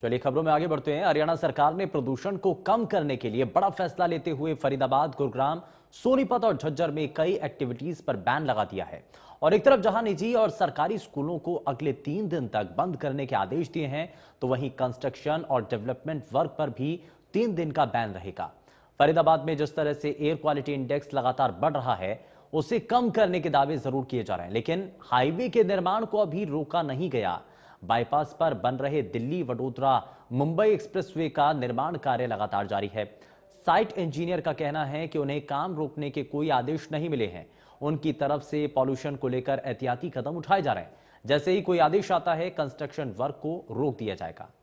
चलिए खबरों में आगे बढ़ते हैं। हरियाणा सरकार ने प्रदूषण को कम करने के लिए बड़ा फैसला लेते हुए फरीदाबाद, गुरुग्राम, सोनीपत और झज्जर में कई एक्टिविटीज पर बैन लगा दिया है। और एक तरफ जहां निजी और सरकारी स्कूलों को अगले 3 दिन तक बंद करने के आदेश दिए हैं, तो वहीं कंस्ट्रक्शन और डेवलपमेंट वर्क पर भी 3 दिन का बैन रहेगा। फरीदाबाद में जिस तरह से एयर क्वालिटी इंडेक्स लगातार बढ़ रहा है, उसे कम करने के दावे जरूर किए जा रहे हैं, लेकिन हाईवे के निर्माण को अभी रोका नहीं गया। बाईपास पर बन रहे दिल्ली वडोदरा मुंबई एक्सप्रेसवे का निर्माण कार्य लगातार जारी है। साइट इंजीनियर का कहना है कि उन्हें काम रोकने के कोई आदेश नहीं मिले हैं। उनकी तरफ से पॉल्यूशन को लेकर एहतियाती कदम उठाए जा रहे हैं। जैसे ही कोई आदेश आता है, कंस्ट्रक्शन वर्क को रोक दिया जाएगा।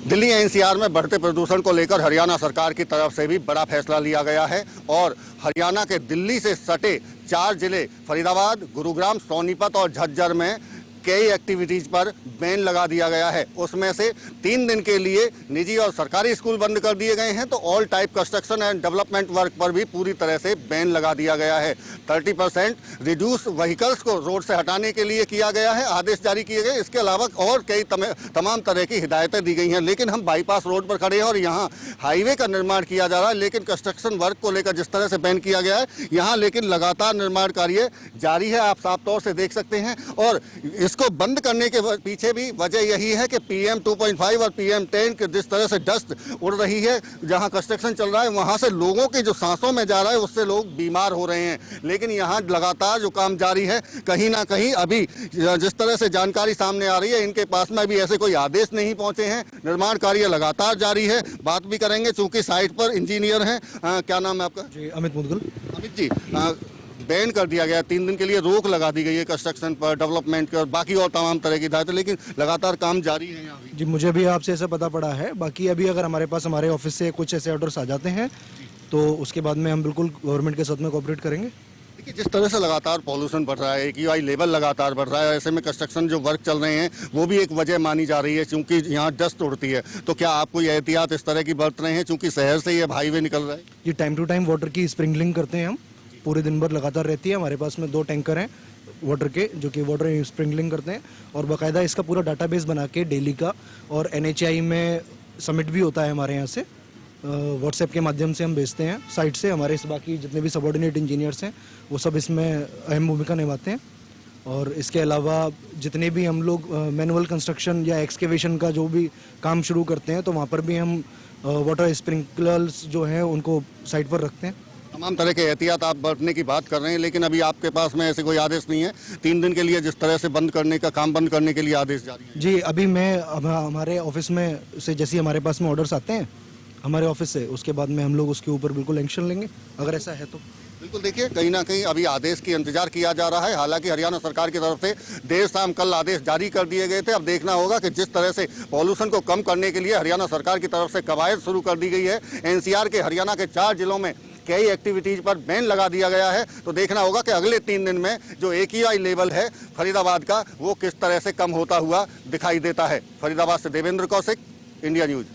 दिल्ली एनसीआर में बढ़ते प्रदूषण को लेकर हरियाणा सरकार की तरफ से भी बड़ा फैसला लिया गया है और हरियाणा के दिल्ली से सटे 4 जिले फरीदाबाद, गुरुग्राम, सोनीपत और झज्जर में कई एक्टिविटीज पर बैन लगा दिया गया है। उसमें से 3 दिन के लिए निजी और सरकारी स्कूल बंद कर दिए गए हैं, तो all type construction and development work पर भी पूरी तरह से बैन लगा दिया गया है। 30% रिड्यूस व्हीकल्स को रोड से हटाने के लिए किया गया है, आदेश जारी किए गए। इसके अलावा और कई तमाम तरह की हिदायतें दी गई हैं। लेकिन हम बाईपास रोड पर खड़े हैं और यहाँ हाईवे का निर्माण किया जा रहा है, लेकिन कंस्ट्रक्शन वर्क को लेकर जिस तरह से बैन किया गया है, यहाँ लेकिन लगातार निर्माण कार्य जारी है, आप साफ तौर से देख सकते हैं। और इसको बंद करने के पीछे भी वजह यही है कि PM 2.5 और PM 10 के जिस तरह से डस्ट उड़ रही है, जहां कंस्ट्रक्शन चल रहा है वहां से लोगों के जो सांसों में जा रहा है, उससे लोग बीमार हो रहे हैं। लेकिन यहां लगातार जो काम जारी है, कहीं ना कहीं अभी जिस तरह से जानकारी सामने आ रही है, इनके पास में अभी ऐसे कोई आदेश नहीं पहुंचे हैं। निर्माण कार्य लगातार जारी है। बात भी करेंगे, चूंकि साइट पर इंजीनियर हैं। क्या नाम है आपका? जी, अमित मुदगल। अमित जी, बैन कर दिया गया, 3 दिन के लिए रोक लगा दी गई है कंस्ट्रक्शन पर, डेवलपमेंट पर, बाकी और तमाम तरह की हिदायतें, लेकिन लगातार काम जारी है यहाँ भी। जी, मुझे भी आपसे ऐसा पता पड़ा है। बाकी अभी अगर हमारे पास हमारे ऑफिस से कुछ ऐसे ऑर्डर्स आ जाते हैं, तो उसके बाद में हम बिल्कुल गवर्नमेंट के साथ में कोऑपरेट करेंगे। देखिए, जिस तरह से लगातार पॉल्यूशन बढ़ रहा है, AQI लेवल लगातार बढ़ रहा है, ऐसे में कंस्ट्रक्शन जो वर्क चल रहे हैं वो भी एक वजह मानी जा रही है, क्योंकि यहाँ डस्ट उड़ती है। तो क्या आप कोई एहतियात इस तरह की बरत रहे हैं, चूंकि शहर से ये हाईवे निकल रहा है? ये टाइम टू टाइम वाटर की स्प्रिंकलिंग करते हैं हम, पूरे दिन भर लगातार रहती है। हमारे पास में 2 टैंकर हैं वाटर के, जो कि वाटर स्प्रिंकलिंग करते हैं, और बाकायदा इसका पूरा डाटाबेस बना के डेली का, और NHI में सबमिट भी होता है हमारे यहाँ से, व्हाट्सएप के माध्यम से हम भेजते हैं साइट से। हमारे बाकी जितने भी सबऑर्डिनेट इंजीनियर्स हैं वो सब इसमें अहम भूमिका निभाते हैं। और इसके अलावा जितने भी हम लोग मैनुअल कंस्ट्रक्शन या एक्सकेवेशन का जो भी काम शुरू करते हैं, तो वहाँ पर भी हम वाटर स्प्रिंकलर्स जो हैं उनको साइट पर रखते हैं। तमाम तरह के एहतियात आप बरतने की बात कर रहे हैं, लेकिन अभी आपके पास में ऐसे कोई आदेश नहीं है। 3 दिन के लिए जिस तरह से बंद करने का काम बंद करने के लिए आदेश जारी है। जी, अभी हमारे ऑफिस में से जैसे हमारे पास में ऑर्डर्स आते हैं हमारे ऑफिस से, उसके बाद में हम लोग उसके ऊपर बिल्कुल एक्शन लेंगे अगर ऐसा है तो। बिल्कुल, देखिए, कहीं ना कहीं अभी आदेश की इंतजार किया जा रहा है। हालांकि हरियाणा सरकार की तरफ से देर शाम कल आदेश जारी कर दिए गए थे। अब देखना होगा कि जिस तरह से पॉल्यूशन को कम करने के लिए हरियाणा सरकार की तरफ से कवायद शुरू कर दी गई है। NCR के हरियाणा के 4 जिलों में कई एक्टिविटीज पर बैन लगा दिया गया है। तो देखना होगा कि अगले 3 दिन में जो AQI लेवल है फरीदाबाद का, वो किस तरह से कम होता हुआ दिखाई देता है। फरीदाबाद से देवेंद्र कौशिक, इंडिया न्यूज।